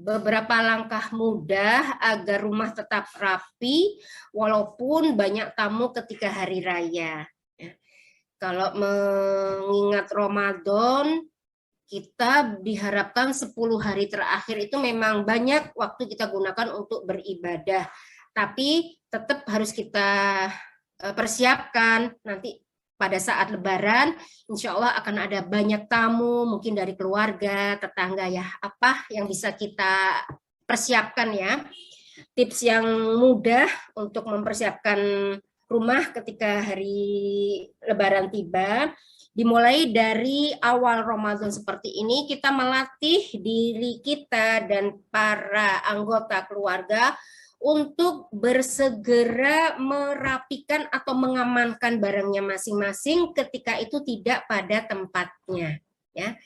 beberapa langkah mudah agar rumah tetap rapi walaupun banyak tamu ketika hari raya. Kalau mengingat Ramadan, kita diharapkan 10 hari terakhir itu memang banyak waktu kita gunakan untuk beribadah. Tapi tetap harus kita persiapkan nanti pada saat Lebaran, insya Allah akan ada banyak tamu, mungkin dari keluarga, tetangga ya, apa yang bisa kita persiapkan ya. Tips yang mudah untuk mempersiapkan rumah ketika hari Lebaran tiba, dimulai dari awal Ramadan seperti ini, kita melatih diri kita dan para anggota keluarga untuk bersegera merapikan atau mengamankan barangnya masing-masing ketika itu tidak pada tempatnya. Ya,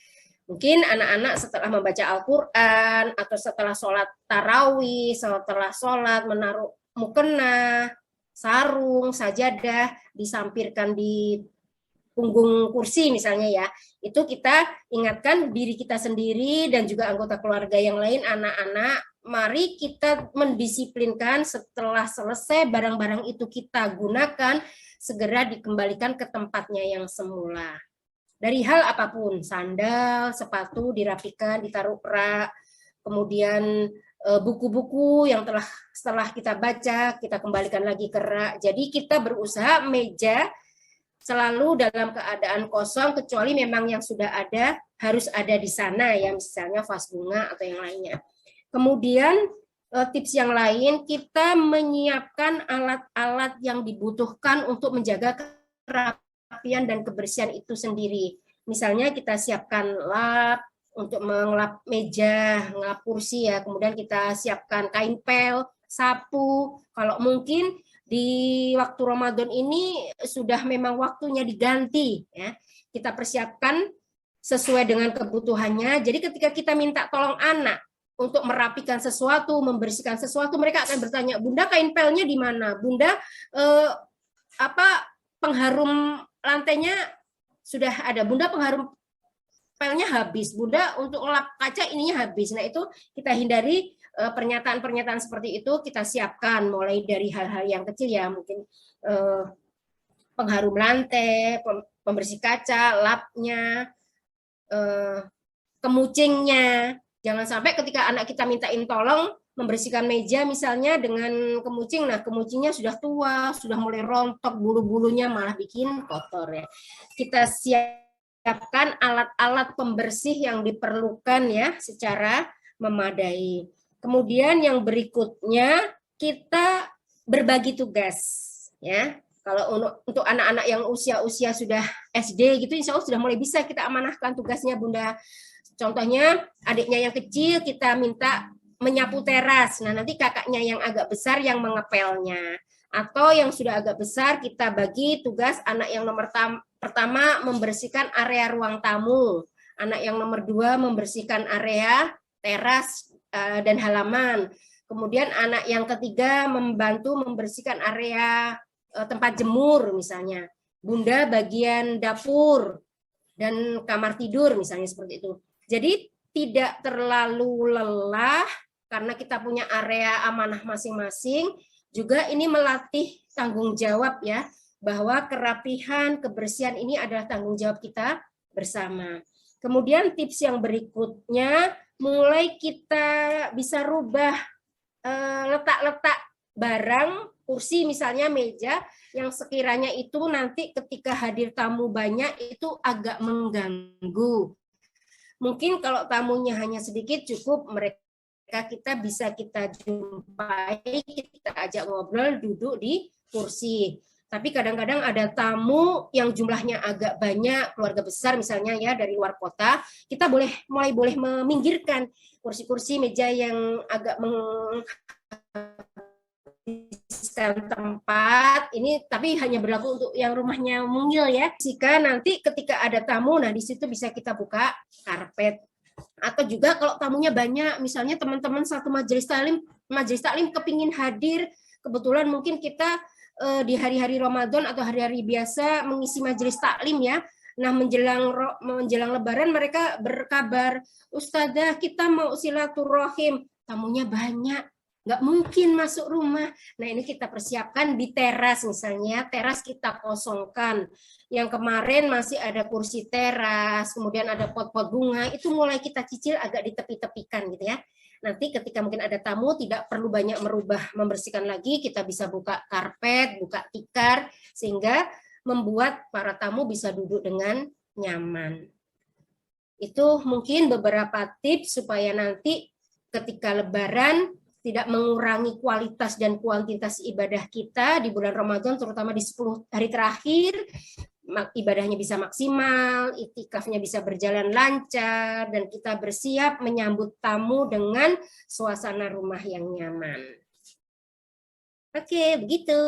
mungkin anak-anak setelah membaca Al-Quran atau setelah sholat tarawih, setelah sholat menaruh mukena, sarung, sajadah disampirkan di punggung kursi misalnya ya, itu kita ingatkan diri kita sendiri dan juga anggota keluarga yang lain, anak-anak, mari kita mendisiplinkan setelah selesai barang-barang itu kita gunakan, segera dikembalikan ke tempatnya yang semula. Dari hal apapun, sandal, sepatu dirapikan, ditaruh rak, kemudian buku-buku yang setelah kita baca, kita kembalikan lagi ke rak. Jadi kita berusaha meja selalu dalam keadaan kosong, kecuali memang yang sudah ada harus ada di sana ya, misalnya vas bunga atau yang lainnya. Kemudian tips yang lain, kita menyiapkan alat-alat yang dibutuhkan untuk menjaga kerapian dan kebersihan itu sendiri. Misalnya kita siapkan lap untuk mengelap meja, mengelap kursi ya, kemudian kita siapkan kain pel, sapu, kalau mungkin di waktu Ramadan ini sudah memang waktunya diganti ya. Kita persiapkan sesuai dengan kebutuhannya. Jadi ketika kita minta tolong anak untuk merapikan sesuatu, membersihkan sesuatu, mereka akan bertanya, "Bunda, kain pelnya di mana? Bunda, pengharum lantainya sudah ada. Bunda, pengharum pelnya habis. Bunda, untuk ngelap kaca ininya habis." Nah, itu kita hindari pernyataan-pernyataan seperti itu, kita siapkan mulai dari hal-hal yang kecil ya, mungkin pengharum lantai, pembersih kaca, lapnya, kemucingnya. Jangan sampai ketika anak kita mintain tolong membersihkan meja misalnya dengan kemucing, nah kemucingnya sudah tua, sudah mulai rontok, bulu-bulunya malah bikin kotor ya. Kita siapkan alat-alat pembersih yang diperlukan ya secara memadai. Kemudian yang berikutnya kita berbagi tugas ya. Kalau untuk anak-anak yang usia-usia sudah SD gitu, insya Allah sudah mulai bisa kita amanahkan tugasnya Bunda. Contohnya adiknya yang kecil kita minta menyapu teras. Nah, nanti kakaknya yang agak besar yang mengepelnya. Atau yang sudah agak besar kita bagi tugas anak yang nomor pertama membersihkan area ruang tamu. Anak yang nomor 2 membersihkan area teras dan halaman. Kemudian anak yang ketiga membantu membersihkan area tempat jemur misalnya. Bunda bagian dapur dan kamar tidur misalnya seperti itu. Jadi tidak terlalu lelah karena kita punya area amanah masing-masing. Juga ini melatih tanggung jawab ya, bahwa kerapihan, kebersihan ini adalah tanggung jawab kita bersama. Kemudian tips yang berikutnya, mulai kita bisa rubah letak-letak barang, kursi misalnya meja, yang sekiranya itu nanti ketika hadir tamu banyak itu agak mengganggu. Mungkin kalau tamunya hanya sedikit cukup kita bisa kita jumpai, kita ajak ngobrol, duduk di kursi. Tapi kadang-kadang ada tamu yang jumlahnya agak banyak, keluarga besar misalnya ya dari luar kota, kita mulai boleh meminggirkan kursi-kursi meja yang agak menghabiskan tempat. Ini tapi hanya berlaku untuk yang rumahnya mungil ya. Jika nanti ketika ada tamu, nah di situ bisa kita buka karpet. Atau juga kalau tamunya banyak, misalnya teman-teman satu majelis taklim kepingin hadir, kebetulan mungkin kita di hari-hari Ramadan atau hari-hari biasa mengisi majelis taklim ya. Nah, menjelang Lebaran mereka berkabar, "Ustazah, kita mau silaturahim, tamunya banyak, nggak mungkin masuk rumah. Nah, ini kita persiapkan di teras misalnya, teras kita kosongkan. Yang kemarin masih ada kursi teras, kemudian ada pot-pot bunga, itu mulai kita cicil agak ditepi-tepikan gitu ya. Nanti ketika mungkin ada tamu, tidak perlu banyak merubah, membersihkan lagi, kita bisa buka karpet, buka tikar, sehingga membuat para tamu bisa duduk dengan nyaman. Itu mungkin beberapa tips supaya nanti ketika Lebaran tidak mengurangi kualitas dan kuantitas ibadah kita di bulan Ramadan, terutama di 10 hari terakhir, ibadahnya bisa maksimal, itikafnya bisa berjalan lancar, dan kita bersiap menyambut tamu dengan suasana rumah yang nyaman. Oke, begitu.